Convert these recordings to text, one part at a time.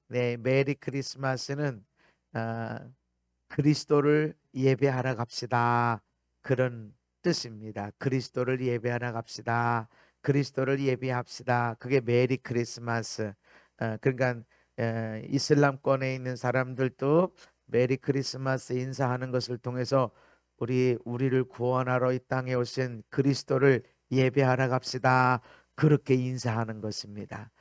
네, 메리 크리스마스는 아, 그리스도를 예배하러 갑시다. 그런 뜻입니다. 그리스도를 예배하러 갑시다. 그리스도를 예배합시다. 그게 메리 크리스마스. 그러니까 이슬람권에 있는 사람들도 메리 크리스마스 인사하는 것을 통해서 우리를 구원하러 이 땅에 오신 그리스도를 예배하러 갑시다. 그렇게 인사하는 것입니다.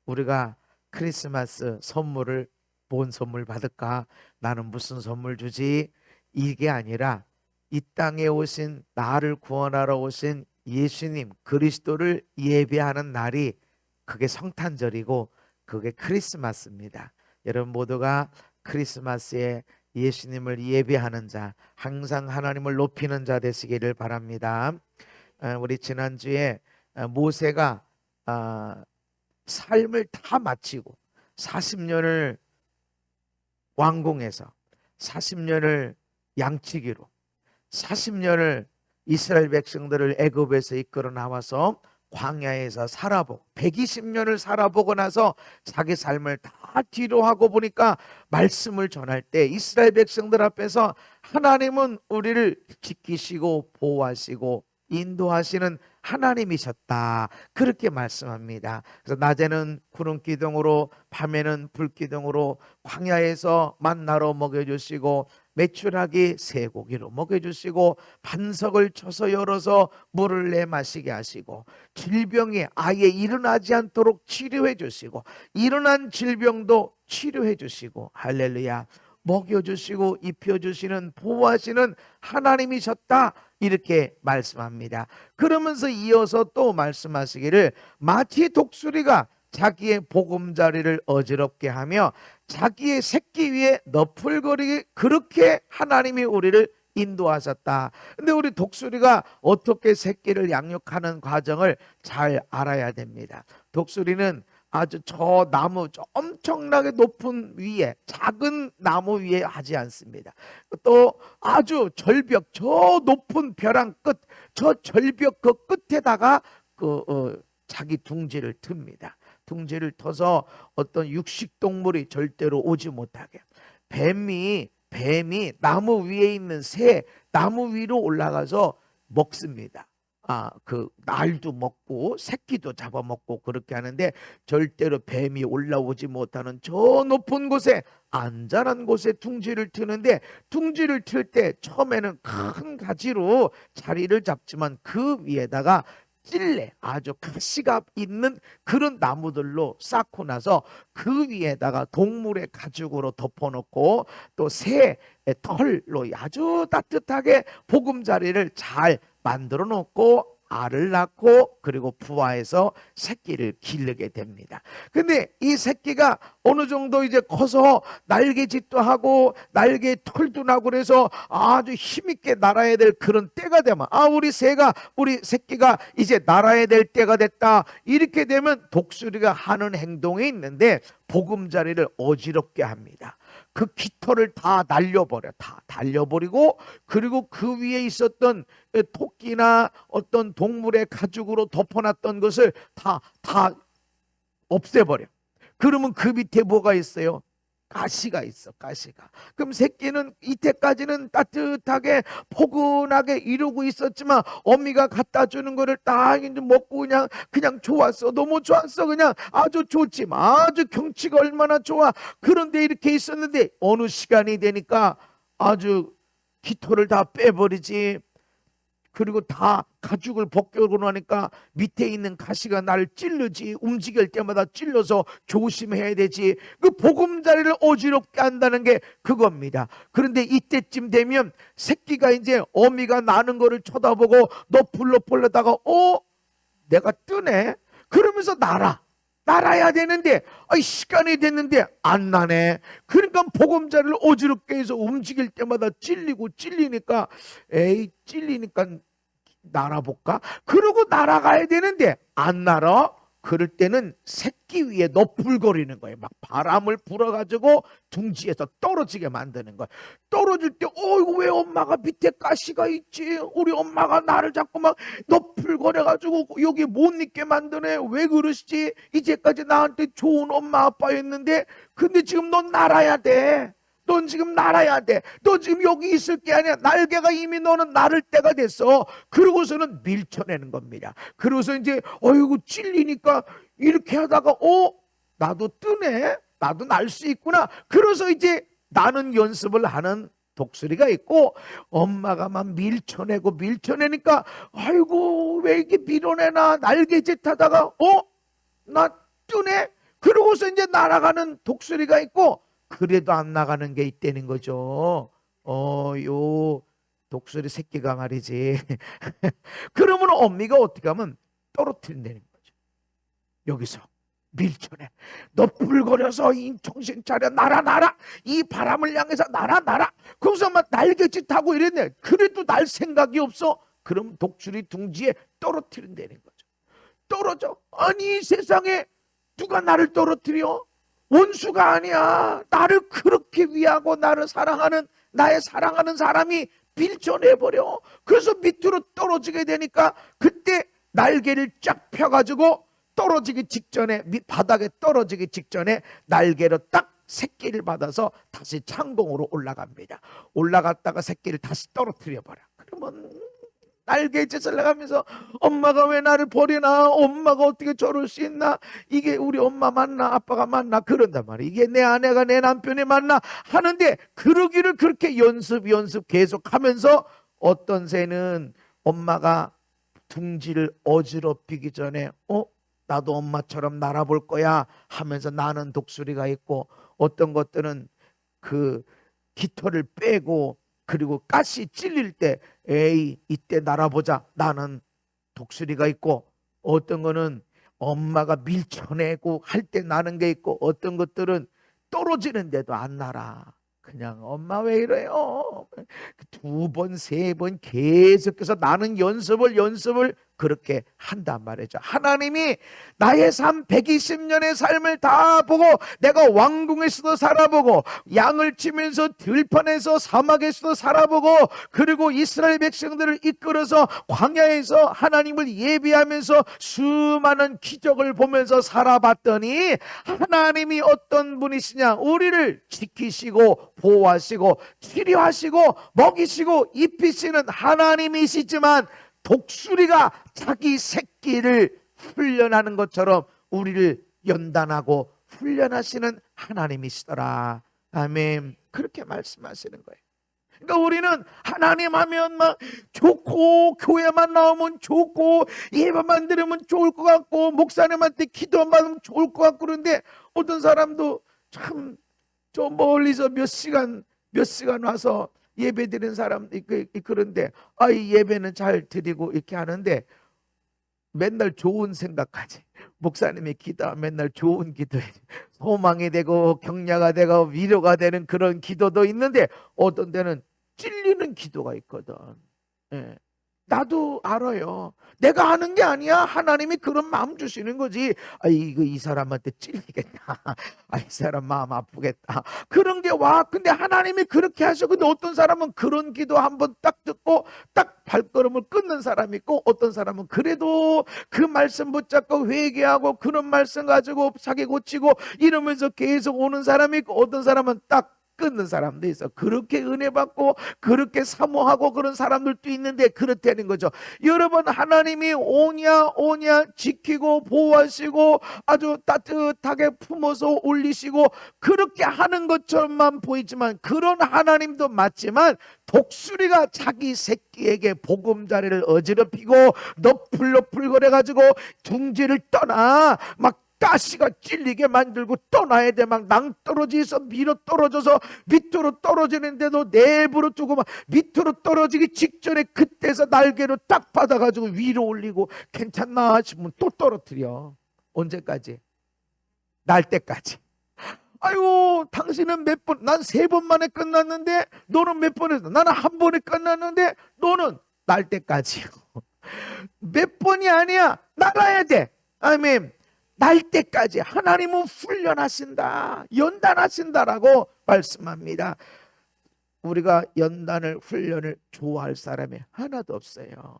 우리가 크리스마스 선물을 뭔 선물 받을까? 나는 무슨 선물 주지? 이게 아니라 이 땅에 오신 나를 구원하러 오신 예수님 그리스도를 예배하는 날이 그게 성탄절이고 그게 크리스마스입니다. 여러분 모두가 크리스마스에 예수님을 예배하는 자, 항상 하나님을 높이는 자 되시기를 바랍니다. 우리 지난주에 모세가 삶을 다 마치고 40년을 왕궁에서 40년을 양치기로 40년을 이스라엘 백성들을 애굽에서 이끌어 나와서 광야에서 살아보고 120년을 살아보고 나서 자기 삶을 다 뒤로 하고 보니까 말씀을 전할 때 이스라엘 백성들 앞에서 하나님은 우리를 지키시고 보호하시고 인도하시는 하나님이셨다. 그렇게 말씀합니다. 그래서 낮에는 구름 기둥으로 밤에는 불 기둥으로 광야에서 만나로 먹여주시고 메추라기 쇠고기로 먹여주시고 반석을 쳐서 열어서 물을 내 마시게 하시고 질병이 아예 일어나지 않도록 치료해 주시고 일어난 질병도 치료해 주시고 할렐루야 먹여주시고 입혀주시는 보호하시는 하나님이셨다 이렇게 말씀합니다. 그러면서 이어서 또 말씀하시기를 마치 독수리가 자기의 보금자리를 어지럽게 하며 자기의 새끼 위에 너풀거리게 그렇게 하나님이 우리를 인도하셨다. 근데 우리 독수리가 어떻게 새끼를 양육하는 과정을 잘 알아야 됩니다. 독수리는 아주 저 나무 저 엄청나게 높은 위에 작은 나무 위에 하지 않습니다. 또 아주 절벽 저 높은 벼랑 끝 저 절벽 그 끝에다가 자기 둥지를 틉니다. 둥지를 터서 어떤 육식 동물이 절대로 오지 못하게 뱀이 나무 위에 있는 새 나무 위로 올라가서 먹습니다. 그 날도 먹고 새끼도 잡아먹고 그렇게 하는데 절대로 뱀이 올라오지 못하는 저 높은 곳에 안전한 곳에 둥지를 트는데 둥지를 틀 때 처음에는 큰 가지로 자리를 잡지만 그 위에다가 찔레 아주 가시가 있는 그런 나무들로 쌓고 나서 그 위에다가 동물의 가죽으로 덮어놓고 또 새 털로 아주 따뜻하게 보금자리를 잘 만들어 놓고 알을 낳고 그리고 부화해서 새끼를 기르게 됩니다. 근데 이 새끼가 어느 정도 이제 커서 날개짓도 하고 날개 털도 나고 그래서 아주 힘있게 날아야 될 그런 때가 되면 우리 새끼가 이제 날아야 될 때가 됐다. 이렇게 되면 독수리가 하는 행동이 있는데 보금자리를 어지럽게 합니다. 그 깃털을 다 달려버리고 그리고 그 위에 있었던 토끼나 어떤 동물의 가죽으로 덮어놨던 것을 다 없애버려. 그러면 그 밑에 뭐가 있어요? 가시가 있어. 가시가. 그럼 새끼는 이때까지는 따뜻하게 포근하게 이러고 있었지만 어미가 갖다 주는 거를 딱 이제 먹고 그냥 좋았어. 너무 좋았어. 그냥 아주 좋지만 아주 경치가 얼마나 좋아. 그런데 이렇게 있었는데 어느 시간이 되니까 아주 깃털을 다 빼버리지. 그리고 다 가죽을 벗겨고 나니까 밑에 있는 가시가 나를 찔르지. 움직일 때마다 찔러서 조심해야 되지. 그 보금자리를 어지럽게 한다는 게 그겁니다. 그런데 이때쯤 되면 새끼가 이제 어미가 나는 거를 쳐다보고 너풀러다가 내가 뜨네. 그러면서 날아야 되는데 시간이 됐는데 안 나네. 그러니까 보금자리를 어지럽게 해서 움직일 때마다 찔리니까 찔리니까 날아볼까? 그러고 날아가야 되는데 안 날아. 그럴 때는 새끼 위에 너풀거리는 거예요. 막 바람을 불어가지고 둥지에서 떨어지게 만드는 거예요. 떨어질 때 이거 왜 엄마가 밑에 가시가 있지? 우리 엄마가 나를 자꾸 막 너풀거려가지고 여기 못 있게 만드네. 왜 그러시지? 이제까지 나한테 좋은 엄마 아빠였는데 근데 지금 넌 날아야 돼. 넌 지금 날아야 돼. 너 지금 여기 있을 게 아니야. 날개가 이미 너는 나를 때가 됐어. 그러고서는 밀쳐내는 겁니다. 그러고서 이제 어이구 찔리니까 이렇게 하다가 나도 뜨네. 나도 날 수 있구나. 그래서 이제 나는 연습을 하는 독수리가 있고 엄마가 막 밀쳐내니까 아이고 왜 이렇게 밀어내나 날개짓 하다가 나 뜨네. 그러고서 이제 날아가는 독수리가 있고 그래도 안 나가는 게 있다는 거죠. 요 독수리 새끼가 말이지. 그러면 어미가 어떻게 하면 떨어뜨린다는 거죠. 여기서 밀쳐내. 너 불거려서 이 정신 차려 날아 이 바람을 향해서 날아 거기서 막 날개짓 하고 이랬네. 그래도 날 생각이 없어. 그럼 독수리 둥지에 떨어뜨린다는 거죠. 떨어져. 아니 세상에 누가 나를 떨어뜨려? 원수가 아니야. 나를 그렇게 위하고 나를 사랑하는 나의 사랑하는 사람이 밀쳐내버려. 그래서 밑으로 떨어지게 되니까 그때 날개를 쫙 펴가지고 떨어지기 직전에 바닥에 떨어지기 직전에 날개로 딱 새끼를 받아서 다시 창공으로 올라갑니다. 올라갔다가 새끼를 다시 떨어뜨려 버려. 그러면 날개짓을 해가면서 엄마가 왜 나를 버리나? 엄마가 어떻게 저럴 수 있나? 이게 우리 엄마 맞나? 아빠가 맞나? 그런단 말이야. 이게 내 아내가 내 남편이 맞나? 하는데 그러기를 그렇게 연습 계속하면서 어떤 새는 엄마가 둥지를 어지럽히기 전에 나도 엄마처럼 날아볼 거야 하면서 나는 독수리가 있고 어떤 것들은 그 깃털을 빼고 그리고 가시 찔릴 때 에이 이때 날아보자 나는 독수리가 있고 어떤 거는 엄마가 밀쳐내고 할 때 나는 게 있고 어떤 것들은 떨어지는데도 안 날아. 그냥 엄마 왜 이래요? 2번, 3번 계속해서 나는 연습을 그렇게 한단 말이죠. 하나님이 나의 삶 120년의 삶을 다 보고 내가 왕궁에서도 살아보고 양을 치면서 들판에서 사막에서도 살아보고 그리고 이스라엘 백성들을 이끌어서 광야에서 하나님을 예비하면서 수많은 기적을 보면서 살아봤더니 하나님이 어떤 분이시냐? 우리를 지키시고 보호하시고 치료하시고 먹이시고 입히시는 하나님이시지만 독수리가 자기 새끼를 훈련하는 것처럼 우리를 연단하고 훈련하시는 하나님이시더라. 아멘. 그렇게 말씀하시는 거예요. 그러니까 우리는 하나님 하면 막 좋고 교회만 나오면 좋고 예배만 들으면 좋을 것 같고 목사님한테 기도만 받으면 좋을 것 같고 그런데 어떤 사람도 참 저 멀리서 몇 시간 와서 예배 드리는 사람 그런데 이 예배는 잘 드리고 이렇게 하는데 맨날 좋은 생각하지. 목사님이 기도하면 맨날 좋은 기도해. 소망이 되고 격려가 되고 위로가 되는 그런 기도도 있는데 어떤 데는 찔리는 기도가 있거든. 예. 나도 알아요. 내가 하는 게 아니야. 하나님이 그런 마음 주시는 거지. 이거 이 사람한테 찔리겠다. 이 사람 마음 아프겠다. 그런 게 와. 근데 하나님이 그렇게 하셔. 근데 어떤 사람은 그런 기도 한번 딱 듣고 딱 발걸음을 끊는 사람이 있고 어떤 사람은 그래도 그 말씀 붙잡고 회개하고 그런 말씀 가지고 자기 고치고 이러면서 계속 오는 사람이 있고 어떤 사람은 딱 끊는 사람도 있어. 그렇게 은혜 받고 그렇게 사모하고 그런 사람들도 있는데 그렇다는 거죠. 여러분 하나님이 오냐 지키고 보호하시고 아주 따뜻하게 품어서 올리시고 그렇게 하는 것처럼만 보이지만 그런 하나님도 맞지만 독수리가 자기 새끼에게 보금자리를 어지럽히고 너풀거려가지고 둥지를 떠나 막 가시가 찔리게 만들고 떠나야 돼. 막 낭떠러지에서 밀어 떨어져서 밑으로 떨어지는데도 내부로 두고 막 밑으로 떨어지기 직전에 그때서 날개로 딱 받아가지고 위로 올리고 괜찮나 싶으면 또 떨어뜨려. 언제까지? 날 때까지. 아이고 당신은 몇 번, 난 3번 만에 끝났는데 너는 몇 번 했어? 나는 한 번에 끝났는데 너는 날 때까지. 몇 번이 아니야. 날아야 돼. 아멘. 날 때까지 하나님은 훈련하신다, 연단하신다라고 말씀합니다. 우리가 연단을, 훈련을 좋아할 사람이 하나도 없어요.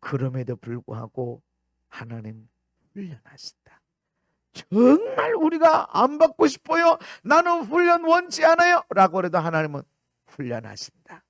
그럼에도 불구하고 하나님 훈련하신다. 정말 우리가 안 받고 싶어요, 나는 훈련 원치 않아요 라고 해도 하나님은 훈련하신다.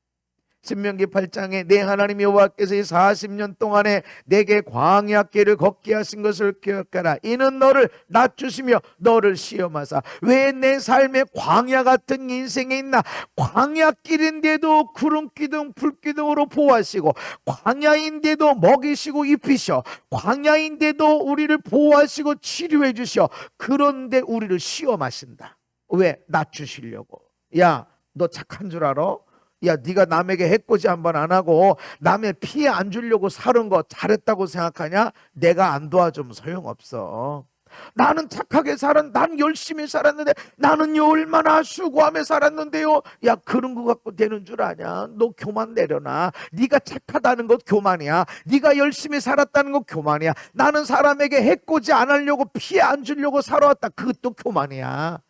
신명기 8장에 내 하나님 여호와께서 이 40년 동안에 내게 광야길을 걷게 하신 것을 기억하라. 이는 너를 낮추시며 너를 시험하사 왜 내 삶에 광야 같은 인생에 있나. 광야길인데도 구름기둥 불기둥으로 보호하시고, 광야인데도 먹이시고 입히셔, 광야인데도 우리를 보호하시고 치료해 주셔. 그런데 우리를 시험하신다. 왜? 낮추시려고. 야, 너 착한 줄 알아? 야, 네가 남에게 해코지 한번 안 하고 남의 피해 안 주려고 사는 거 잘했다고 생각하냐? 내가 안 도와주면 소용없어. 나는 착하게 난 열심히 살았는데, 나는요 얼마나 수고하며 살았는데요. 야, 그런 거 갖고 되는 줄 아냐? 너 교만 내려놔. 네가 착하다는 것 교만이야. 네가 열심히 살았다는 것 교만이야. 나는 사람에게 해코지 안 하려고 피해 안 주려고 살아왔다. 그것도 교만이야.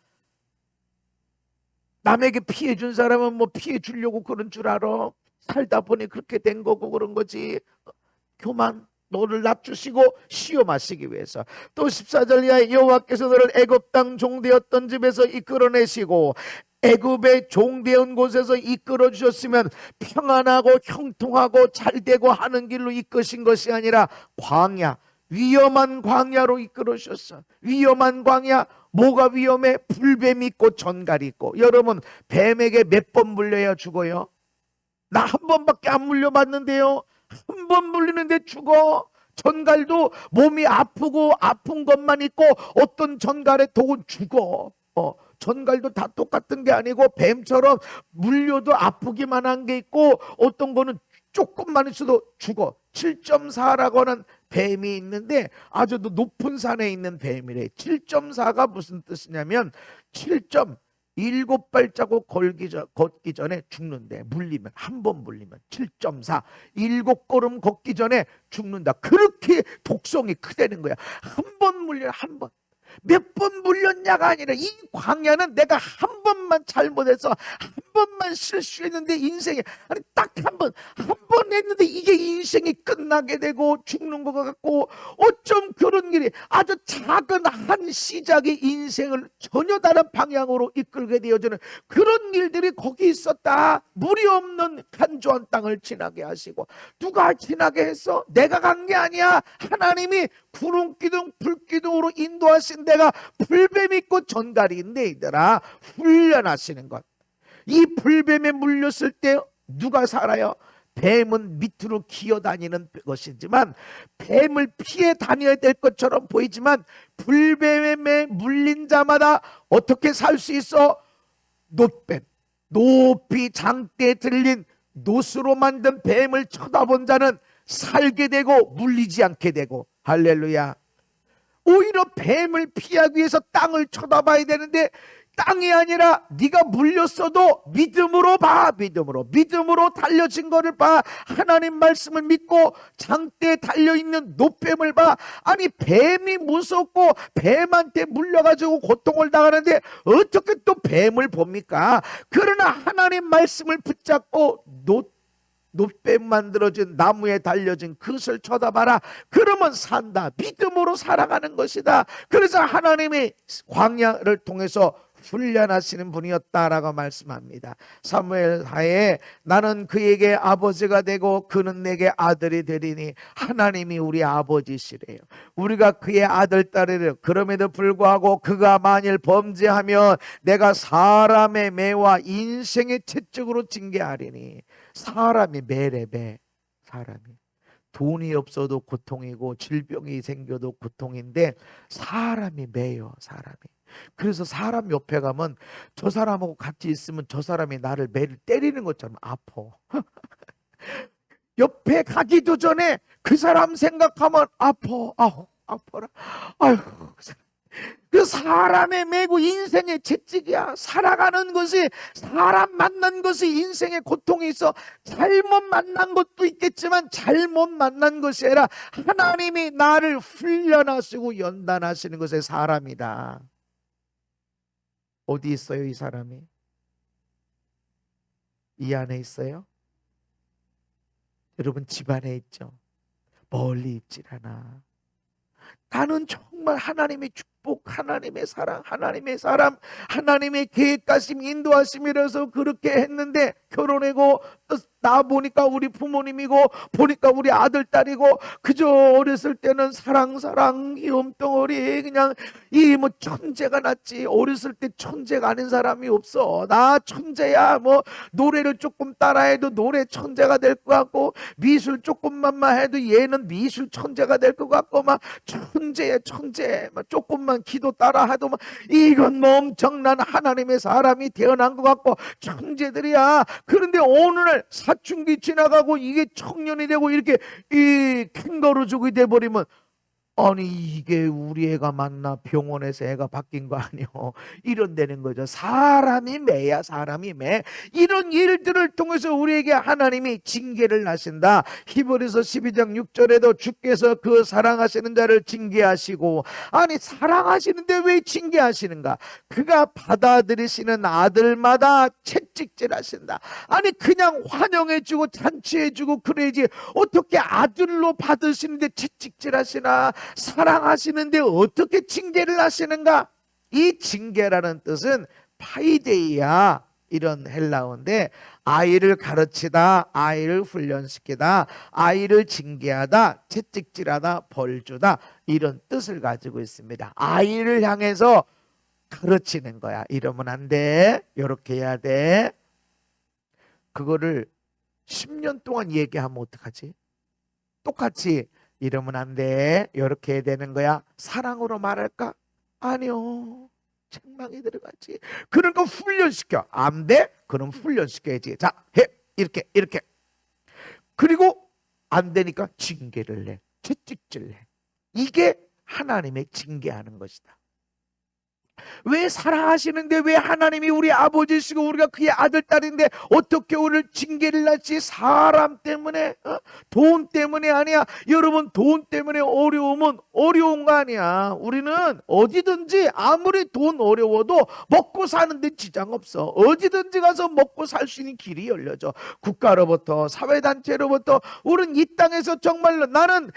남에게 피해 준 사람은 뭐 피해 주려고 그런 줄 알아? 살다 보니 그렇게 된 거고 그런 거지. 교만, 너를 낮추시고 시험하시기 위해서. 또 14절 이하에 여호와께서 너를 애굽 땅 종되었던 집에서 이끌어내시고 애굽의 종되은 곳에서 이끌어 주셨으면 평안하고 형통하고 잘되고 하는 길로 이끄신 것이 아니라 광야, 위험한 광야로 이끌어 주셨어. 위험한 광야. 뭐가 위험해? 불뱀이 있고 전갈이 있고. 여러분, 뱀에게 몇 번 물려야 죽어요? 나 한 번밖에 안 물려봤는데요. 한 번 물리는데 죽어. 전갈도 몸이 아프고 아픈 것만 있고 어떤 전갈의 독은 죽어. 전갈도 다 똑같은 게 아니고 뱀처럼 물려도 아프기만 한 게 있고 어떤 거는 조금만 있어도 죽어. 7.4라고 하는 뱀이 있는데 아주 높은 산에 있는 뱀이래. 7.4가 무슨 뜻이냐면 7.7발자국 걷기 전에 죽는데, 물리면, 한 번 물리면 7.4, 7걸음 걷기 전에 죽는다. 그렇게 독성이 크다는 거야. 한 번 물려, 한 번. 몇 번 물렸냐가 아니라 이 광야는 내가 한 번만 잘못해서 한 번만 실수했는데 인생에, 아니 딱 한 번 했는데 이게 인생이 끝나게 되고 죽는 것 같고, 어쩜 그런 일이, 아주 작은 한 시작이 인생을 전혀 다른 방향으로 이끌게 되어주는 그런 일들이 거기 있었다. 물이 없는 간조한 땅을 지나게 하시고. 누가 지나게 했어? 내가 간 게 아니야. 하나님이 구름기둥 불기둥으로 인도하신 데가 불뱀이 있고 전갈이 있는데, 이들아 훈련하시는 것. 이 불뱀에 물렸을 때 누가 살아요? 뱀은 밑으로 기어다니는 것이지만, 뱀을 피해 다녀야 될 것처럼 보이지만 불뱀에 물린 자마다 어떻게 살 수 있어? 놋뱀, 높이 장대에 들린 놋으로 만든 뱀을 쳐다본 자는 살게 되고 물리지 않게 되고. 할렐루야. 오히려 뱀을 피하기 위해서 땅을 쳐다봐야 되는데, 땅이 아니라 네가 물렸어도 믿음으로 봐. 믿음으로 달려진 거를 봐. 하나님 말씀을 믿고 장대에 달려있는 놋뱀을 봐. 아니, 뱀이 무섭고 뱀한테 물려가지고 고통을 당하는데 어떻게 또 뱀을 봅니까? 그러나 하나님 말씀을 붙잡고 놋뱀 만들어진 나무에 달려진 그것을 쳐다봐라. 그러면 산다. 믿음으로 살아가는 것이다. 그래서 하나님이 광야를 통해서 훈련하시는 분이었다라고 말씀합니다. 사무엘하에 나는 그에게 아버지가 되고 그는 내게 아들이 되리니. 하나님이 우리 아버지시래요. 우리가 그의 아들 딸이래요. 그럼에도 불구하고 그가 만일 범죄하면 내가 사람의 매와 인생의 채찍으로 징계하리니. 사람이 매래 매. 사람이 돈이 없어도 고통이고 질병이 생겨도 고통인데 사람이 매요. 사람이. 그래서 사람 옆에 가면 저 사람하고 같이 있으면 저 사람이 나를 매를 때리는 것처럼 아파. 옆에 가기도 전에 그 사람 생각하면 아파. 아파라. 아휴. 그 사람의 매고 인생의 채찍이야. 살아가는 것이, 사람 만난 것이 인생의 고통이 있어. 잘못 만난 것도 있겠지만 잘못 만난 것이 아니라 하나님이 나를 훈련하시고 연단하시는 것의 사람이다. 어디 있어요 이 사람이? 이 안에 있어요? 여러분 집 안에 있죠. 멀리 있질 않아. 나는 정말 하나님의 축복, 하나님의 사랑, 하나님의 사람, 하나님의 계획하심, 인도하심이라서 그렇게 했는데 결혼하고 나 보니까 우리 부모님이고 보니까 우리 아들 딸이고 그저 어렸을 때는 사랑 귀염덩어리 그냥 이 뭐 천재가 났지. 어렸을 때 천재가 아닌 사람이 없어. 나 천재야. 뭐 노래를 조금 따라해도 노래 천재가 될 것 같고 미술 조금만 해도 얘는 미술 천재가 될 것 같고 막 천재야 천재. 막 조금만 기도 따라해도 막 이건 뭐 엄청난 하나님의 사람이 태어난 것 같고 천재들이야. 그런데 어느 날 사춘기 지나가고 이게 청년이 되고 이렇게 이 캥거루족이 돼버리면 아니 이게 우리 애가 맞나? 병원에서 애가 바뀐 거 아니오? 이런 되는 거죠. 사람이 매야. 사람이 매. 이런 일들을 통해서 우리에게 하나님이 징계를 하신다. 히브리서 12장 6절에도 주께서 그 사랑하시는 자를 징계하시고, 아니 사랑하시는데 왜 징계하시는가? 그가 받아들이시는 아들마다 채찍질하신다. 아니 그냥 환영해주고 잔치해주고 그래야지 어떻게 아들로 받으시는데 채찍질하시나? 사랑하시는데 어떻게 징계를 하시는가? 이 징계라는 뜻은 파이데이야, 이런 헬라어인데 아이를 가르치다, 아이를 훈련시키다, 아이를 징계하다, 채찍질하다, 벌주다, 이런 뜻을 가지고 있습니다. 아이를 향해서 가르치는 거야. 이러면 안 돼, 이렇게 해야 돼. 그거를 10년 동안 얘기하면 어떡하지? 똑같이 이러면 안 돼, 이렇게 해야 되는 거야. 사랑으로 말할까? 아니요, 책망이 들어가지. 그러니까 훈련시켜. 안 돼? 그럼 훈련시켜야지. 자, 해. 이렇게. 그리고 안 되니까 징계를 내. 채찍질 내. 이게 하나님의 징계하는 것이다. 왜 사랑하시는데 왜 하나님이 우리 아버지시고 우리가 그의 아들 딸인데 어떻게 우리를 징계를 할지? 사람 때문에, 돈 때문에 아니야. 여러분 돈 때문에 어려우면 어려운 거 아니야. 우리는 어디든지 아무리 돈 어려워도 먹고 사는데 지장 없어. 어디든지 가서 먹고 살 수 있는 길이 열려져. 국가로부터 사회단체로부터. 우리는 이 땅에서 정말로 나는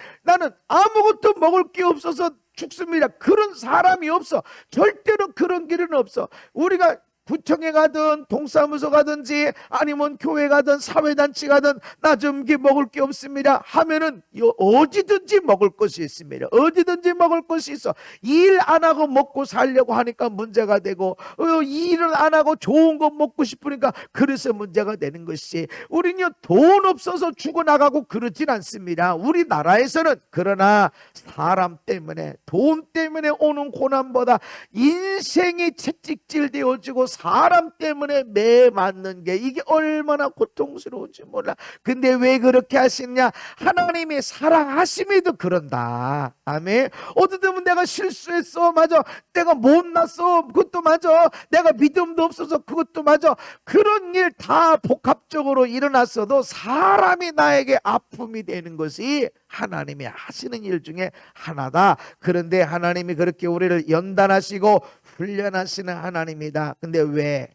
아무것도 먹을 게 없어서 죽습니다. 그런 사람이 없어. 절대로 그런 길은 없어. 우리가 구청에 가든 동사무소 가든지 아니면 교회 가든 사회단체 가든 나 좀 먹을 게 없습니다 하면은 어디든지 먹을 것이 있습니다. 어디든지 먹을 것이 있어. 일 안 하고 먹고 살려고 하니까 문제가 되고, 일을 안 하고 좋은 거 먹고 싶으니까 그래서 문제가 되는 것이, 우리는 돈 없어서 죽어나가고 그러진 않습니다. 우리나라에서는. 그러나 사람 때문에, 돈 때문에 오는 고난보다 인생이 채찍질 되어지고 사람 때문에 매 맞는 게 이게 얼마나 고통스러운지 몰라. 근데 왜 그렇게 하시냐? 하나님이 사랑하심에도 그런다. 아멘. 어떤 때는 내가 실수했어, 맞아. 내가 못났어, 그것도 맞아. 내가 믿음도 없어서 그것도 맞아. 그런 일 다 복합적으로 일어났어도 사람이 나에게 아픔이 되는 것이 하나님이 하시는 일 중에 하나다. 그런데 하나님이 그렇게 우리를 연단하시고 훈련하시는 하나님이다. 근데 왜?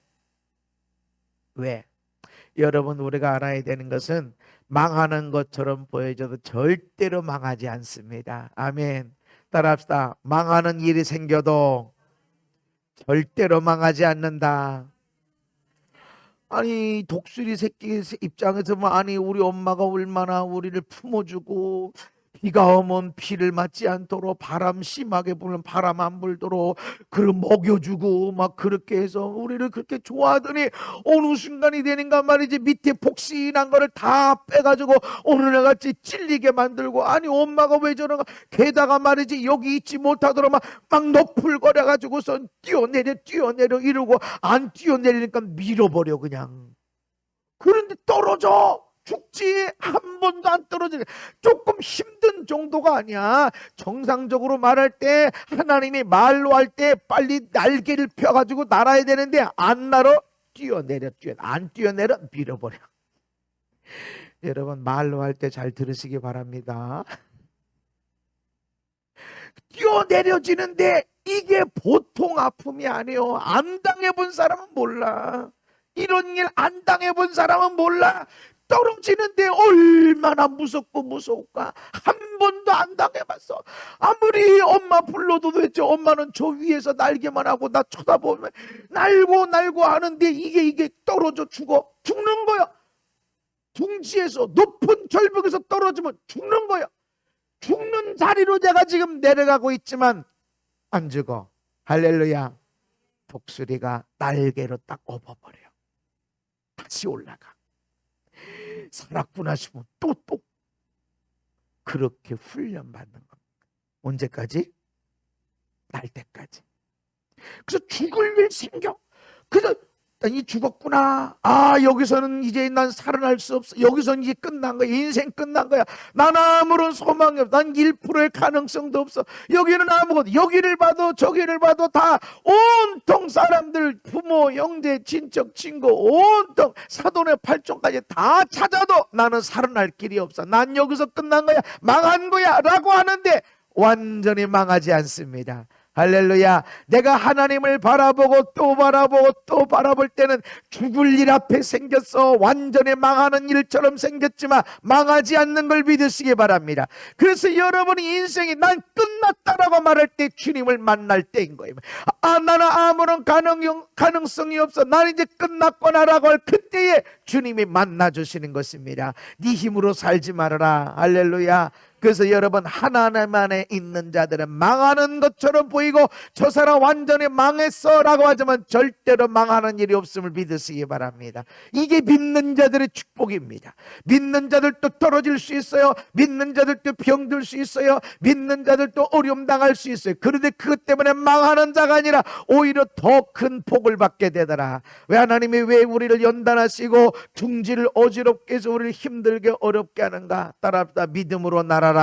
여러분 우리가 알아야 되는 것은 망하는 것처럼 보여져도 절대로 망하지 않습니다. 아멘. 따라합시다. 망하는 일이 생겨도 절대로 망하지 않는다. 아니 독수리 새끼 입장에서 아니 우리 엄마가 얼마나 우리를 품어주고 비가 오면 비를 맞지 않도록, 바람 심하게 불면 바람 안 불도록 그걸 먹여주고 막 그렇게 해서 우리를 그렇게 좋아하더니 어느 순간이 되는가 말이지 밑에 복신한 거를 다 빼가지고 오늘 같이 찔리게 만들고, 아니 엄마가 왜 저런가, 게다가 말이지 여기 있지 못하도록 막 너풀거려가지고서 뛰어내려 이러고 안 뛰어내리니까 밀어버려 그냥. 그런데 떨어져. 죽지. 한 번도 안 떨어지게. 조금 힘든 정도가 아니야. 정상적으로 말할 때, 하나님이 말로 할 때 빨리 날개를 펴가지고 날아야 되는데 안 날아. 안 뛰어내려 밀어버려. 여러분, 말로 할 때 잘 들으시기 바랍니다. 뛰어내려지는데 이게 보통 아픔이 아니에요. 안 당해본 사람은 몰라. 이런 일 안 당해본 사람은 몰라. 떨어지는데 얼마나 무섭고 무서울까. 한 번도 안 당해봤어. 아무리 엄마 불러도 도대체 엄마는 저 위에서 날개만 하고 나 쳐다보면 날고 하는데 이게 떨어져 죽는 거야. 둥지에서 높은 절벽에서 떨어지면 죽는 거야. 죽는 자리로 내가 지금 내려가고 있지만 안 죽어. 할렐루야. 독수리가 날개로 딱 업어버려. 다시 올라가. 살았구나 싶으면 또 그렇게 훈련받는 겁니다. 언제까지? 날 때까지. 그래서 죽을 일 생겨. 그래서 이 죽었구나. 여기서는 이제 난 살아날 수 없어. 여기서는 이제 끝난 거야. 인생 끝난 거야. 난 아무런 소망이 없어. 난 1%의 가능성도 없어. 여기는 아무것도, 여기를 봐도 저기를 봐도 다 온통 사람들, 부모, 형제, 친척, 친구, 온통 사돈의 팔촌까지 다 찾아도 나는 살아날 길이 없어. 난 여기서 끝난 거야. 망한 거야 라고 하는데 완전히 망하지 않습니다. 할렐루야. 내가 하나님을 바라보고 또 바라보고 또 바라볼 때는 죽을 일 앞에 생겼어. 완전히 망하는 일처럼 생겼지만 망하지 않는 걸 믿으시기 바랍니다. 그래서 여러분이 인생이 난 끝났다라고 말할 때 주님을 만날 때인 거예요. 나는 아무런 가능성이 없어. 난 이제 끝났구나라고 할 그때에 주님이 만나주시는 것입니다. 네 힘으로 살지 말아라. 할렐루야. 그래서 여러분, 하나님 안에 있는 자들은 망하는 것처럼 보이고 저 사람 완전히 망했어 라고 하지만 절대로 망하는 일이 없음을 믿으시기 바랍니다. 이게 믿는 자들의 축복입니다. 믿는 자들도 떨어질 수 있어요. 믿는 자들도 병들 수 있어요. 믿는 자들도 어려움 당할 수 있어요. 그런데 그것 때문에 망하는 자가 아니라 오히려 더 큰 복을 받게 되더라. 왜 하나님이 왜 우리를 연단하시고 둥지를 어지럽게 해서 우리를 힘들게 어렵게 하는가? 따라합시다. 믿음으로 날아라.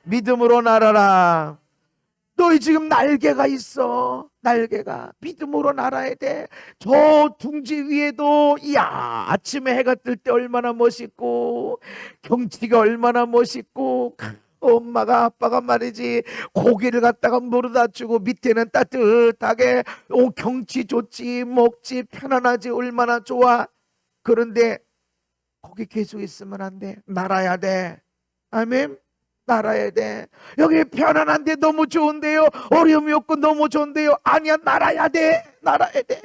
믿음으로 날아라. 너희 지금 날개가 있어. 날개가 믿음으로 날아야 돼. 저 둥지 위에도 아침에 해가 뜰 때 얼마나 멋있고 경치가 얼마나 멋있고 엄마가 아빠가 말이지 고기를 갖다가 물어다 주고 밑에는 따뜻하게 경치 좋지 먹지 편안하지 얼마나 좋아. 그런데 거기 계속 있으면 안 돼. 날아야 돼. 아멘. 날아야 돼. 여기 편안한데 너무 좋은데요. 어려움이 없고 너무 좋은데요. 아니야, 날아야 돼. 날아야 돼.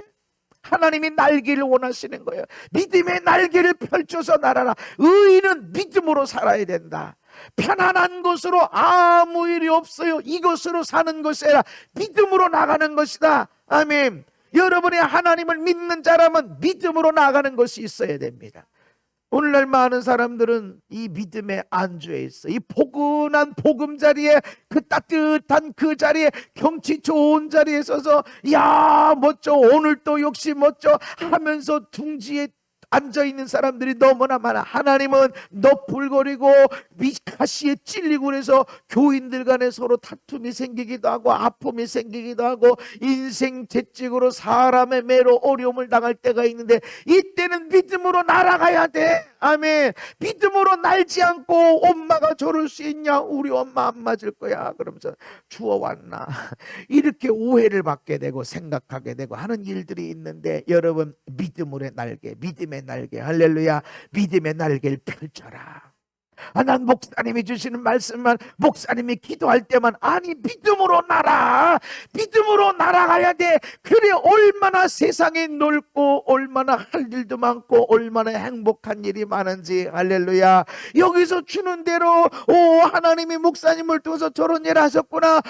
하나님이 날기를 원하시는 거예요. 믿음의 날개를 펼쳐서 날아라. 의인은 믿음으로 살아야 된다. 편안한 것으로 아무 일이 없어요. 이것으로 사는 것이 아니라 믿음으로 나가는 것이다. 아멘. 여러분이 하나님을 믿는 자라면 믿음으로 나가는 것이 있어야 됩니다. 오늘날 많은 사람들은 이 믿음의 안주에 있어. 이 포근한 복음 자리에, 그 따뜻한 그 자리에, 경치 좋은 자리에 서서 멋져, 오늘도 역시 멋져 하면서 둥지에 앉아있는 사람들이 너무나 많아. 하나님은 너풀거리고 가시에 찔리고 그래서 교인들 간에 서로 다툼이 생기기도 하고 아픔이 생기기도 하고 인생 채찍으로 사람의 매로 어려움을 당할 때가 있는데 이때는 믿음으로 날아가야 돼. 아멘. 믿음으로 날지 않고 엄마가 저럴 수 있냐, 우리 엄마 안 맞을 거야 그러면서 주워왔나 이렇게 오해를 받게 되고 생각하게 되고 하는 일들이 있는데, 여러분, 믿음의 날개, 믿음의 날개, 할렐루야, 믿음의 날개를 펼쳐라. 난 목사님이 주시는 말씀만, 목사님이 기도할 때만, 아니 믿음으로 날아. 믿음으로 날아가야 돼. 그래 얼마나 세상이 넓고 얼마나 할 일도 많고 얼마나 행복한 일이 많은지. 할렐루야. 여기서 주는 대로 하나님이 목사님을 통해서 저런 일 하셨구나,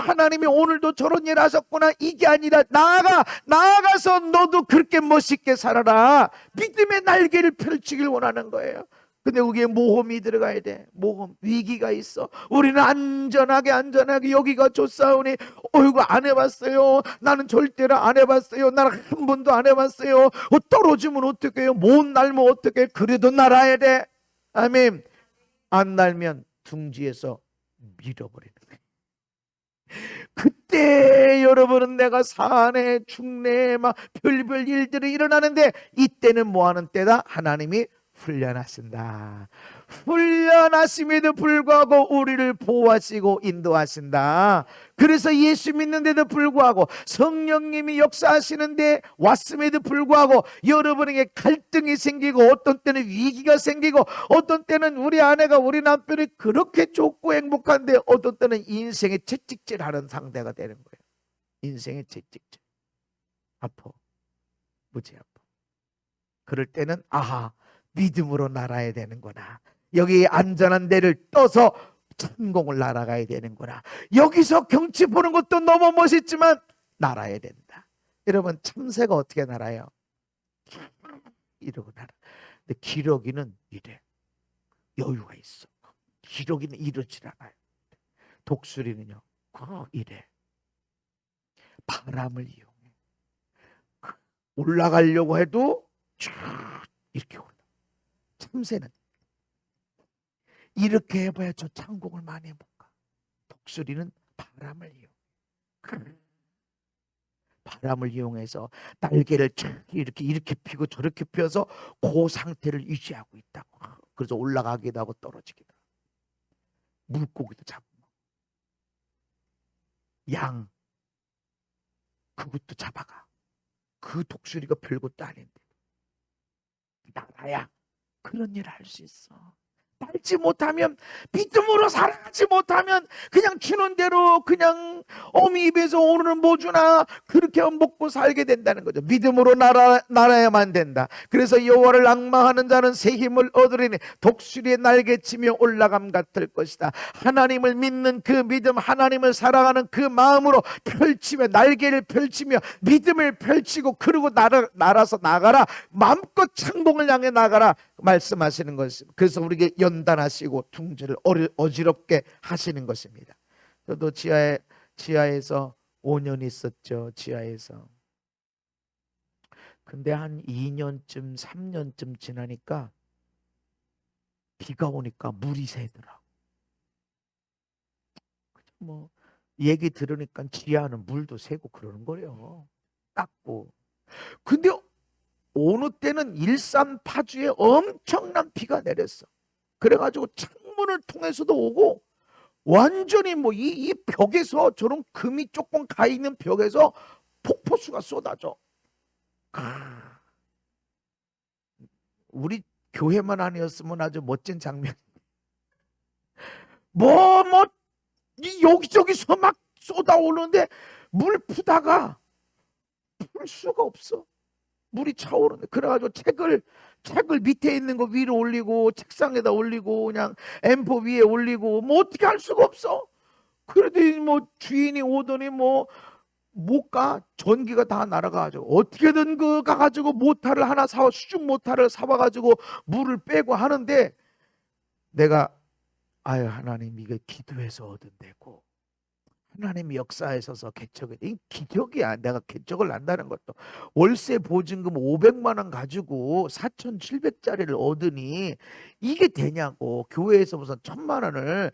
하나님이 오늘도 저런 일 하셨구나, 이게 아니라 나아가서 너도 그렇게 멋있게 살아라. 믿음의 날개를 펼치길 원하는 거예요. 근데 거기에 모험이 들어가야 돼. 모험, 위기가 있어. 우리는 안전하게 여기가 좋사오니, 어이구 안 해봤어요. 나는 절대로 안 해봤어요. 나는 한 번도 안 해봤어요. 떨어지면 어떡해요? 못 날면 어떡해? 그래도 날아야 돼. 아멘. 안 날면 둥지에서 밀어버리는 거예요. 그때 여러분은 내가 사내 중내에 막 별별 일들이 일어나는데, 이때는 뭐하는 때다? 하나님이 훈련하신다. 훈련하심에도 불구하고 우리를 보호하시고 인도하신다. 그래서 예수 믿는데도 불구하고, 성령님이 역사하시는데 왔음에도 불구하고 여러분에게 갈등이 생기고, 어떤 때는 위기가 생기고, 어떤 때는 우리 아내가 우리 남편이 그렇게 좋고 행복한데 어떤 때는 인생의 채찍질하는 상대가 되는 거예요. 인생의 채찍질. 아파. 무지 아파. 그럴 때는 아하, 믿음으로 날아야 되는구나. 여기 안전한 데를 떠서 천공을 날아가야 되는구나. 여기서 경치 보는 것도 너무 멋있지만 날아야 된다. 여러분, 참새가 어떻게 날아요? 이러고 날아. 근데 기러기는 이래. 여유가 있어. 기러기는 이러질 않아요. 독수리는요, 이래. 바람을 이용해. 올라가려고 해도 쭉 이렇게 올라. 참새는 이렇게 해봐야 저 창공을 많이 못 가. 독수리는 바람을 이용해. 바람을 이용해서 날개를 이렇게 펴고 저렇게 펴서 그 상태를 유지하고 있다고. 그래서 올라가기도 하고 떨어지기도 하고. 물고기도 잡고, 양 그것도 잡아가. 그 독수리가 별것도 아닌데 나라야 그런 일을 할 수 있어. 날지 못하면, 믿음으로 살아가지 못하면 그냥 주는 대로 그냥 어미 입에서 오늘은 뭐 주나 그렇게 먹고 살게 된다는 거죠. 믿음으로 날아야만 된다. 그래서 여호와를 앙망하는 자는 새 힘을 얻으리니 독수리의 날개치며 올라감 같을 것이다. 하나님을 믿는 그 믿음, 하나님을 사랑하는 그 마음으로 펼치며, 날개를 펼치며 믿음을 펼치고, 그리고 날아서 나가라. 마음껏 창공을 향해 나가라 말씀하시는 것입니다. 그래서 우리에게 연단하시고 둥지를 어지럽게 하시는 것입니다. 저도 지하에서 5년 있었죠. 지하에서. 근데 한 2년쯤 3년쯤 지나니까 비가 오니까 물이 새더라고. 뭐 얘기 들으니까 지하는 물도 새고 그러는 거예요. 닦고. 근데 어느 때는 일산 파주에 엄청난 비가 내렸어. 그래가지고 창문을 통해서도 오고, 완전히 뭐 이 벽에서, 저런 금이 조금 가 있는 벽에서 폭포수가 쏟아져. 우리 교회만 아니었으면 아주 멋진 장면. 여기저기서 막 쏟아오는데 물 푸다가 풀 수가 없어. 물이 차오르네. 그래가지고 책을 밑에 있는 거 위로 올리고, 책상에다 올리고, 그냥 엠포 위에 올리고, 뭐 어떻게 할 수가 없어. 그래도 뭐 주인이 오더니 뭐 못 가. 전기가 다 날아가가지고 어떻게든 그 가가지고 모터를 하나 수중 모터를 사와가지고 물을 빼고 하는데, 내가 아유 하나님, 이게 기도해서 얻은 데고 하나님이 역사하셔서 개척을, 이 기적이야. 내가 개척을 한다는 것도. 월세 보증금 500만 원 가지고 4,700짜리를 얻으니 이게 되냐고. 교회에서 무슨 1,000만 원을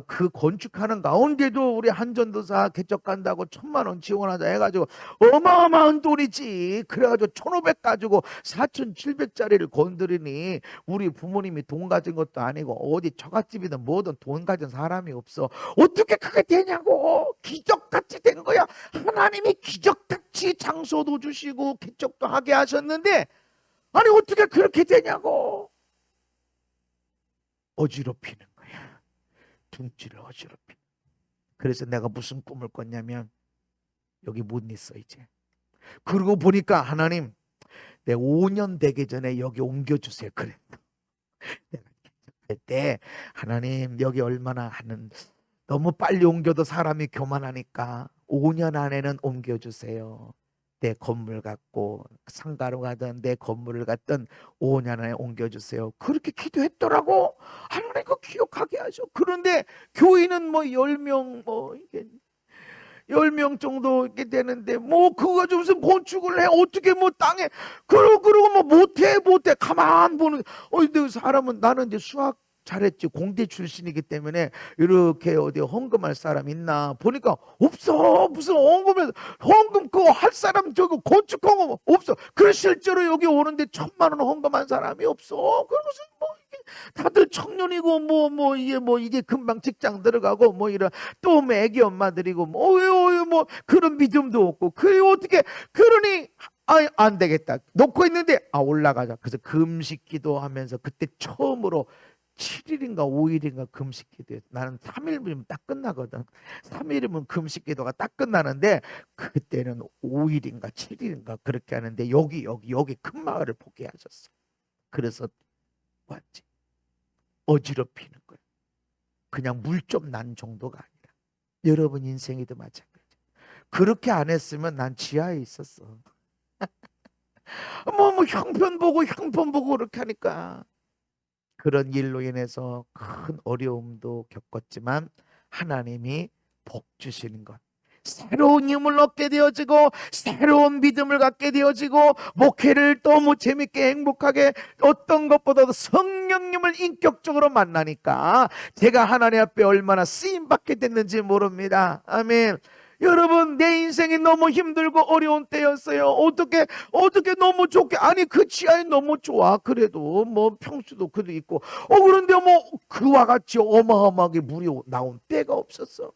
그 건축하는 가운데도 우리 한전도사 개척 간다고 1,000만 원 지원하자 해가지고 어마어마한 돈이지. 그래가지고 1,500 가지고 4,700짜리를 건드리니, 우리 부모님이 돈 가진 것도 아니고 어디 처갓집이든 뭐든 돈 가진 사람이 없어. 어떻게 그게 되냐고. 기적같이 된 거야. 하나님이 기적같이 장소도 주시고 개척도 하게 하셨는데, 아니 어떻게 그렇게 되냐고. 어지럽히는 거야. 둥지를 어지럽히는. 그래서 내가 무슨 꿈을 꿨냐면, 여기 못 있어 이제. 그러고 보니까 하나님, 내 5년 되기 전에 여기 옮겨주세요. 그래. 내가 개척할 때 하나님, 여기 얼마나 하는, 너무 빨리 옮겨도 사람이 교만하니까 5년 안에는 옮겨주세요. 내 건물 갖고 상가로 가든 내 건물을 갖든 5년 안에 옮겨주세요. 그렇게 기도했더라고. 하나님 그 기억하게 하죠. 그런데 교인은 뭐 10명 뭐 이게 10명 정도 이렇게 되는데 뭐 그거 가지고 무슨 건축을 해 어떻게 뭐 땅에 그러고 뭐 못해 가만 보는 근데 사람은 나는 이제 수학 잘했지 공대 출신이기 때문에 이렇게 어디 헌금할 사람 있나 보니까 없어. 무슨 헌금 그거 할 사람 저거 건축 헌금 없어. 그래 실제로 여기 오는데 1,000만 원 헌금한 사람이 없어. 그러고서 뭐 다들 청년이고 이게 금방 직장 들어가고 뭐 이런 또 애기 엄마들이고 뭐 그런 믿음도 없고 그래 어떻게 그러니 안 되겠다 놓고 있는데 올라가자. 그래서 금식 기도하면서 그때 처음으로 7일인가 5일인가 금식 기도해. 나는 3일이면 딱 끝나거든. 3일이면 금식 기도가 딱 끝나는데 그때는 5일인가 7일인가 그렇게 하는데 여기 큰 마을을 포기하셨어. 그래서 왔지. 어지럽히는 거예요. 그냥 물 좀 난 정도가 아니라 여러분 인생에도 마찬가지. 그렇게 안 했으면 난 지하에 있었어. 형편 보고 그렇게 하니까 그런 일로 인해서 큰 어려움도 겪었지만 하나님이 복 주시는 것, 새로운 힘을 얻게 되어지고 새로운 믿음을 갖게 되어지고 목회를 너무 재밌게 행복하게 어떤 것보다도 성령님을 인격적으로 만나니까 제가 하나님 앞에 얼마나 쓰임받게 됐는지 모릅니다. 아멘. 여러분 내 인생이 너무 힘들고 어려운 때였어요. 어떻게 너무 좋게 아니 그 지하에 너무 좋아. 그래도 뭐 평수도 그도 있고 그런데 뭐 그와 같이 어마어마하게 물이 나온 때가 없었어.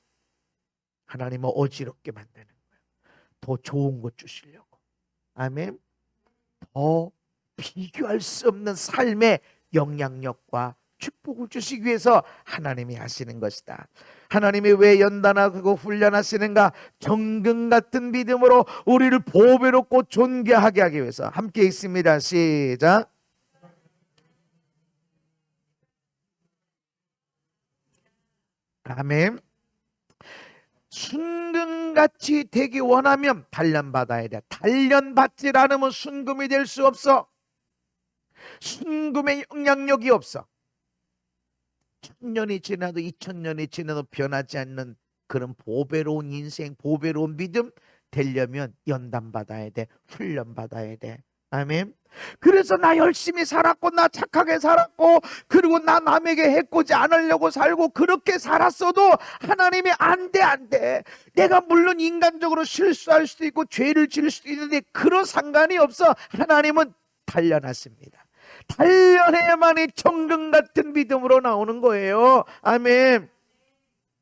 하나님은 어지럽게 만드는 거예요. 더 좋은 것 주시려고. 아멘. 더 비교할 수 없는 삶의 영향력과 축복을 주시기 위해서 하나님이 하시는 것이다. 하나님이 왜 연단하고 훈련하시는가? 정금 같은 믿음으로 우리를 보배롭고 존귀하게 하기 위해서. 함께 읽습니다. 시작. 아멘. 순금같이 되기 원하면 단련받아야 돼. 단련받지 않으면 순금이 될 수 없어. 순금의 영향력이 없어. 1000년이 지나도 2000년이 지나도 변하지 않는 그런 보배로운 인생, 보배로운 믿음 되려면 연단받아야 돼. 훈련받아야 돼. 아멘. 그래서 나 열심히 살았고 나 착하게 살았고 그리고 나 남에게 해코지 않으려고 살고 그렇게 살았어도 하나님이 안 돼. 내가 물론 인간적으로 실수할 수도 있고 죄를 지을 수도 있는데 그런 상관이 없어. 하나님은 단련하십니다. 단련해야만이 정금 같은 믿음으로 나오는 거예요. 아멘.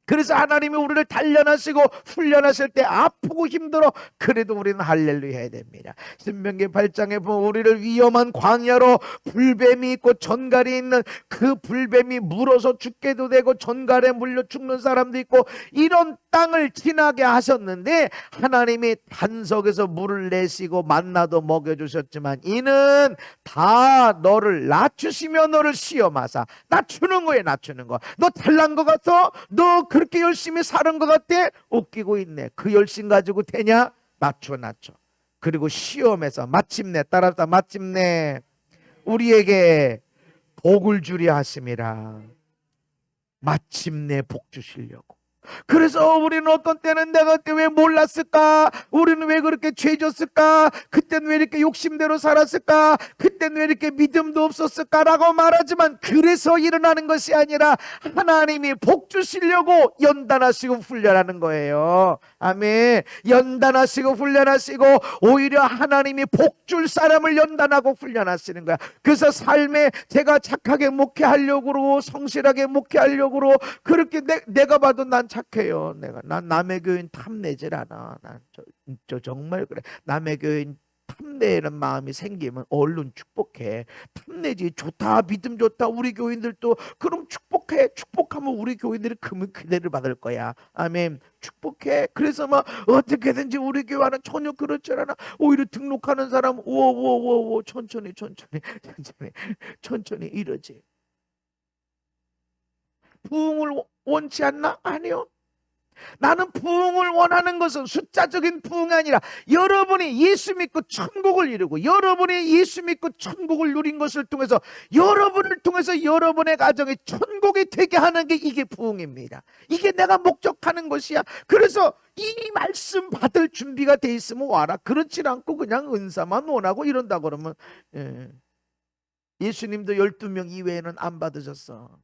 그래서 하나님이 우리를 단련하시고 훈련하실 때 아프고 힘들어 그래도 우리는 할렐루야 해야 됩니다. 신명기 8장에 보면 우리를 위험한 광야로 불뱀이 있고 전갈이 있는 그 불뱀이 물어서 죽게도 되고 전갈에 물려 죽는 사람도 있고 이런 땅을 지나게 하셨는데 하나님이 반석에서 물을 내시고 만나도 먹여주셨지만 이는 다 너를 낮추시며 너를 시험하사 낮추는 거예요. 낮추는 거. 너 잘난 것 같아? 너 그렇게 열심히 사는 것 같아? 웃기고 있네. 그 열심 가지고 되냐? 낮춰. 그리고 시험에서 마침내 따라서 마침내 우리에게 복을 주려 하심이라. 마침내 복 주시려고. 그래서 우리는 어떤 때는 내가 그때 왜 몰랐을까? 우리는 왜 그렇게 죄졌을까? 그때는 왜 이렇게 욕심대로 살았을까? 그때는 왜 이렇게 믿음도 없었을까? 라고 말하지만 그래서 일어나는 것이 아니라 하나님이 복 주시려고 연단하시고 훈련하는 거예요. 아멘. 연단하시고 훈련하시고 오히려 하나님이 복 줄 사람을 연단하고 훈련하시는 거야. 그래서 삶에 제가 착하게 목회하려고 그러고 성실하게 목회하려고 그러고 그렇게 내가 봐도 난 착해요. 난 남의 교인 탐내질 않아. 저 정말 그래. 남의 교인 탐내는 마음이 생기면 얼른 축복해. 탐내지. 좋다. 믿음 좋다. 우리 교인들도 그럼 축복해. 축복하면 우리 교인들이 그 기대를 받을 거야. 아멘. 축복해. 그래서 막 어떻게든지 우리 교회는 전혀 그렇지 않아. 오히려 등록하는 사람 오 천천히 이러지. 부흥을 원치 않나? 아니요. 나는 부흥을 원하는 것은 숫자적인 부흥이 아니라 여러분이 예수 믿고 천국을 이루고 여러분이 예수 믿고 천국을 누린 것을 통해서 여러분을 통해서 여러분의 가정이 천국이 되게 하는 게 이게 부흥입니다. 이게 내가 목적하는 것이야. 그래서 이 말씀 받을 준비가 돼 있으면 와라. 그렇지 않고 그냥 은사만 원하고 이런다 그러면 예수님도 12명 이외에는 안 받으셨어.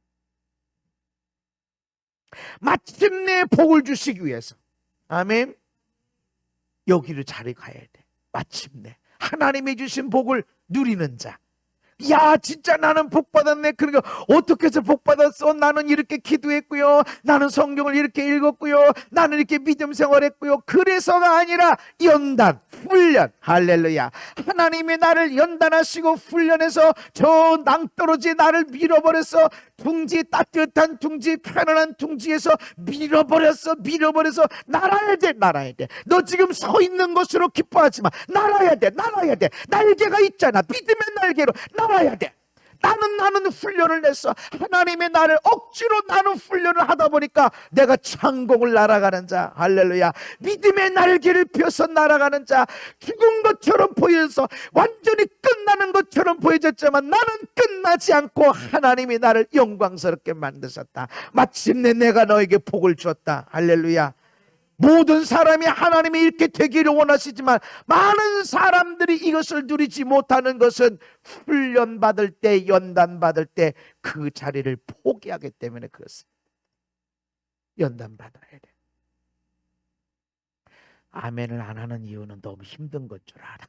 마침내 복을 주시기 위해서, 아멘, 여기를 잘 가야 돼. 마침내 하나님이 주신 복을 누리는 자. 야, 진짜 나는 복 받았네. 그러니까 어떻게 해서 복 받았어? 나는 이렇게 기도했고요, 나는 성경을 이렇게 읽었고요, 나는 이렇게 믿음 생활했고요. 그래서가 아니라 연단, 훈련. 할렐루야. 하나님이 나를 연단하시고 훈련해서 저 낭떠러지 나를 밀어버렸어. 둥지, 따뜻한 둥지, 편안한 둥지에서 밀어버려서 날아야 돼. 너 지금 서 있는 것으로 기뻐하지 마. 날아야 돼. 날개가 있잖아. 믿음의 날개로 날아야 돼. 나는 훈련을 냈어. 하나님의 나를 억지로 나는 훈련을 하다 보니까 내가 창공을 날아가는 자. 할렐루야. 믿음의 날개를 펴서 날아가는 자. 죽은 것처럼 보여서 완전히 끝나는 것처럼 보여졌지만 나는 끝나지 않고 하나님이 나를 영광스럽게 만드셨다. 마침내 내가 너에게 복을 주었다. 할렐루야. 모든 사람이 하나님이 이렇게 되기를 원하시지만 많은 사람들이 이것을 누리지 못하는 것은 훈련받을 때, 연단받을 때 그 자리를 포기하기 때문에 그렇습니다. 연단받아야 돼. 아멘을 안 하는 이유는 너무 힘든 것 줄 알아.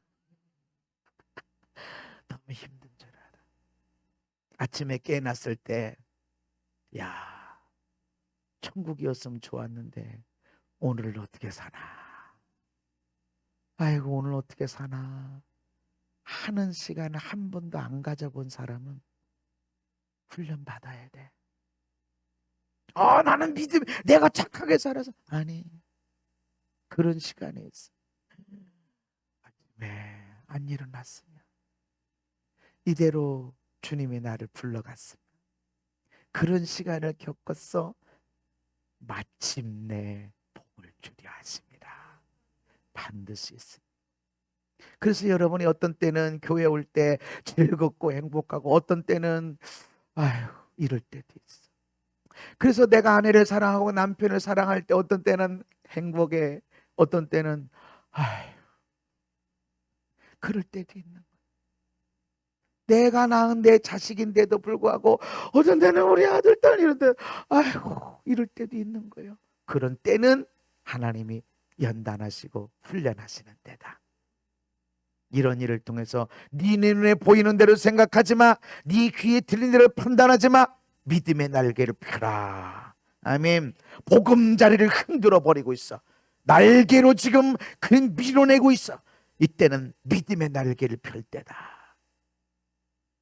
너무 힘든 줄 알아. 아침에 깨어났을 때, 야, 천국이었으면 좋았는데 오늘을 어떻게 사나? 아이고, 오늘 어떻게 사나? 하는 시간을 한 번도 안 가져본 사람은 훈련 받아야 돼. 나는 믿음, 내가 착하게 살아서. 아니, 그런 시간이 있어. 아침에 안 일어났으면 이대로 주님이 나를 불러갔으면 그런 시간을 겪었어. 마침내 복을 주려 하십니다. 반드시 있습니다. 그래서 여러분이 어떤 때는 교회 올 때 즐겁고 행복하고 어떤 때는 아휴 이럴 때도 있어. 그래서 내가 아내를 사랑하고 남편을 사랑할 때 어떤 때는 행복해, 어떤 때는 아휴 그럴 때도 있는 거야. 내가 낳은 내 자식인데도 불구하고 어떤 때는 우리 아들 딸 이럴 때 아이고 이럴 때도 있는 거예요. 그런 때는 하나님이 연단하시고 훈련하시는 때다. 이런 일을 통해서 네 눈에 보이는 대로 생각하지 마. 네 귀에 들리는 대로 판단하지 마. 믿음의 날개를 펴라. 아멘. 보금자리를 흔들어 버리고 있어. 날개로 지금 그냥 밀어내고 있어. 이때는 믿음의 날개를 펼 때다.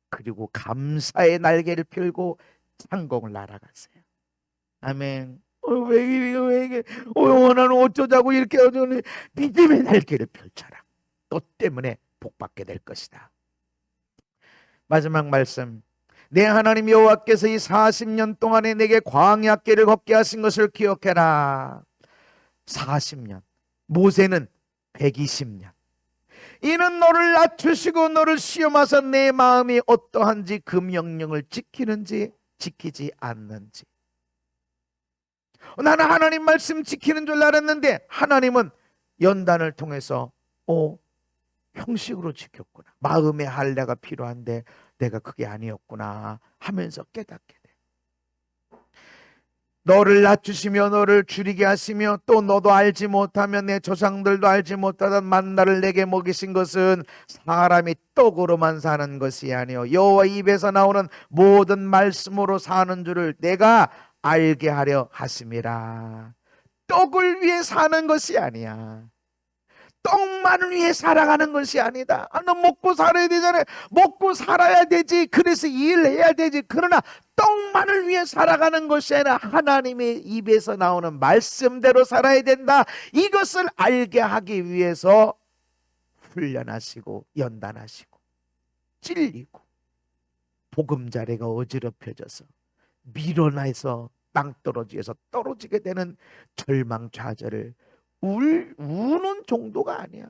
그리고 감사의 날개를 펴고 창공을 날아가세요. 아멘. 왜 이게 원하는 어쩌자고 이렇게 믿음의 날개를 펼쳐라. 너 때문에 복받게 될 것이다. 마지막 말씀. 내 하나님 여호와께서 이 40년 동안에 내게 광야길을 걷게 하신 것을 기억해라. 40년. 모세는 120년. 이는 너를 낮추시고 너를 시험하사 내 마음이 어떠한지 그 명령을 지키는지 지키지 않는지. 나는 하나님 말씀 지키는 줄 알았는데 하나님은 연단을 통해서 형식으로 지켰구나. 마음의 할례가 필요한데 내가 그게 아니었구나 하면서 깨닫게 돼. 너를 낮추시며 너를 줄이게 하시며 또 너도 알지 못하며 내 조상들도 알지 못하던 만나를 내게 먹이신 것은 사람이 떡으로만 사는 것이 아니요 여호와 입에서 나오는 모든 말씀으로 사는 줄을 내가 알게 하려 하심이라. 떡을 위해 사는 것이 아니야. 떡만을 위해 살아가는 것이 아니다. 너 먹고 살아야 되잖아요. 먹고 살아야 되지. 그래서 일해야 되지. 그러나 떡만을 위해 살아가는 것이 아니라 하나님의 입에서 나오는 말씀대로 살아야 된다. 이것을 알게 하기 위해서 훈련하시고 연단하시고 찔리고 보금자리가 어지럽혀져서 밀어내서 땅떨어지에서 떨어지게 되는 절망좌절을 우는 정도가 아니야.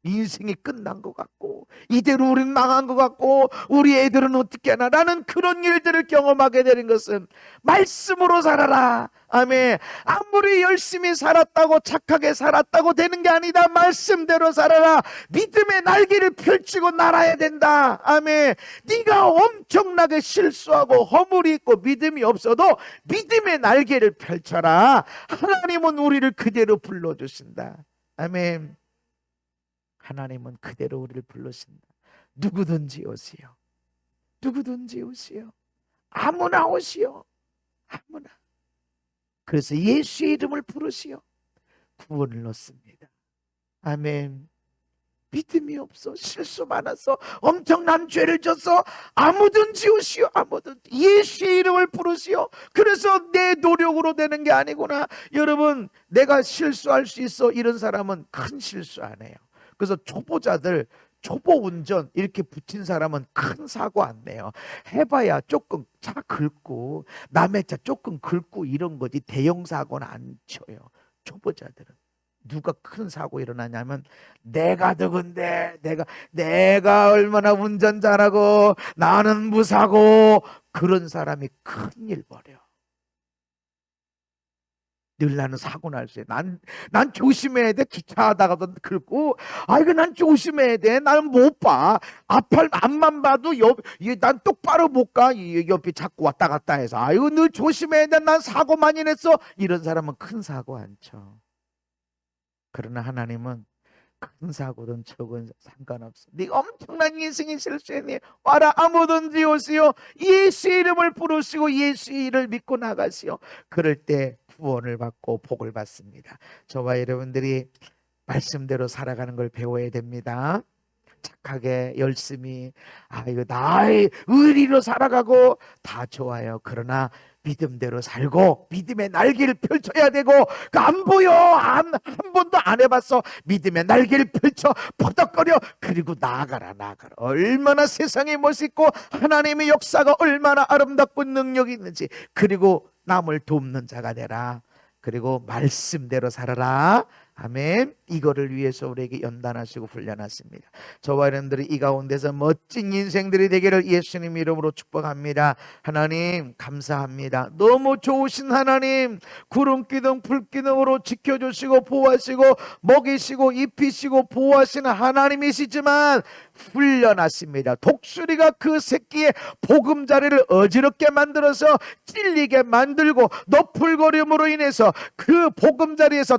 인생이 끝난 것 같고 이대로 우린 망한 것 같고 우리 애들은 어떻게 하나, 라는 그런 일들을 경험하게 되는 것은 말씀으로 살아라. 아멘. 아무리 열심히 살았다고 착하게 살았다고 되는 게 아니다. 말씀대로 살아라. 믿음의 날개를 펼치고 날아야 된다. 아멘. 네가 엄청나게 실수하고 허물이 있고 믿음이 없어도 믿음의 날개를 펼쳐라. 하나님은 우리를 그대로 불러주신다. 아멘. 하나님은 그대로 우리를 불러신다. 누구든지 오시오. 누구든지 오시오. 아무나 오시오. 아무나. 그래서 예수의 이름을 부르시오. 구원을 얻습니다. 아멘. 믿음이 없어, 실수 많아서, 엄청난 죄를 져서 아무든지 오시오. 아무든지 예수의 이름을 부르시오. 그래서 내 노력으로 되는 게 아니구나. 여러분, 내가 실수할 수 있어, 이런 사람은 큰 실수 안 해요. 그래서 초보자들, 초보 운전 이렇게 붙인 사람은 큰 사고 안 내요. 해봐야 조금 차 긁고 남의 차 조금 긁고 이런 거지 대형 사고는 안 쳐요. 초보자들은. 누가 큰 사고 일어나냐면 내가 누군데, 내가 얼마나 운전 잘하고 나는 무사고, 그런 사람이 큰일 벌여. 늘 나는 사고 날 수 있어. 난 조심해야 돼. 주차하다가도 긁고, 이거 난 조심해야 돼. 나는 못 봐. 앞만 봐도 난 똑바로 못 가. 옆이 자꾸 왔다 갔다 해서, 이거 늘 조심해야 돼. 난 사고 많이 냈어. 이런 사람은 큰 사고 안 쳐. 그러나 하나님은 큰 사고든 적은 상관없어. 네가 엄청난 인생이 실수했니? 와라. 아무든지 오시오. 예수의 이름을 부르시고 예수의 이름을 믿고 나가시오. 그럴 때 구원을 받고 복을 받습니다. 저와 여러분들이 말씀대로 살아가는 걸 배워야 됩니다. 착하게 열심히 이거 나의 의리로 살아가고 다 좋아요. 그러나 믿음대로 살고 믿음의 날개를 펼쳐야 되고, 안 보여. 한 번도 안 해봤어. 믿음의 날개를 펼쳐 퍼덕거려. 그리고 나아가라. 얼마나 세상이 멋있고 하나님의 역사가 얼마나 아름답고 능력이 있는지, 그리고 남을 돕는 자가 되라. 그리고 말씀대로 살아라. 아멘. 이거를 위해서 우리에게 연단하시고 훈련하십니다. 저와 여러분들이 이 가운데서 멋진 인생들이 되기를 예수님 이름으로 축복합니다. 하나님 감사합니다. 너무 좋으신 하나님, 구름기둥 불기둥으로 지켜주시고 보호하시고 먹이시고 입히시고 보호하시는 하나님이시지만 훈련하십니다. 독수리가 그 새끼의 보금자리를 어지럽게 만들어서 찔리게 만들고 너풀거림으로 인해서 그 보금자리에서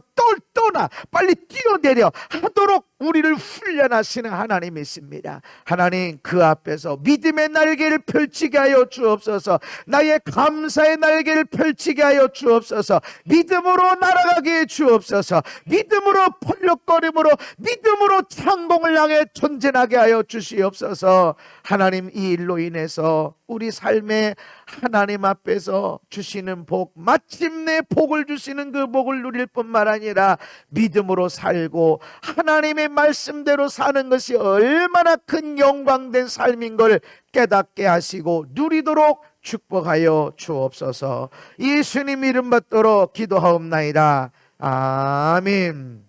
떠나 빨리 뛰어내려 하도록 우리를 훈련하시는 하나님이십니다. 하나님, 그 앞에서 믿음의 날개를 펼치게 하여 주옵소서. 나의 감사의 날개를 펼치게 하여 주옵소서. 믿음으로 날아가게 해 주옵소서. 믿음으로 펄럭거림으로 믿음으로 창공을 향해 전진하게 하여 주시옵소서. 하나님, 이 일로 인해서 우리 삶에 하나님 앞에서 주시는 복, 마침내 복을 주시는 그 복을 누릴 뿐만 아니라 믿음으로 살고 하나님의 말씀대로 사는 것이 얼마나 큰 영광된 삶인 걸 깨닫게 하시고 누리도록 축복하여 주옵소서. 예수님 이름 받도록 기도하옵나이다. 아멘.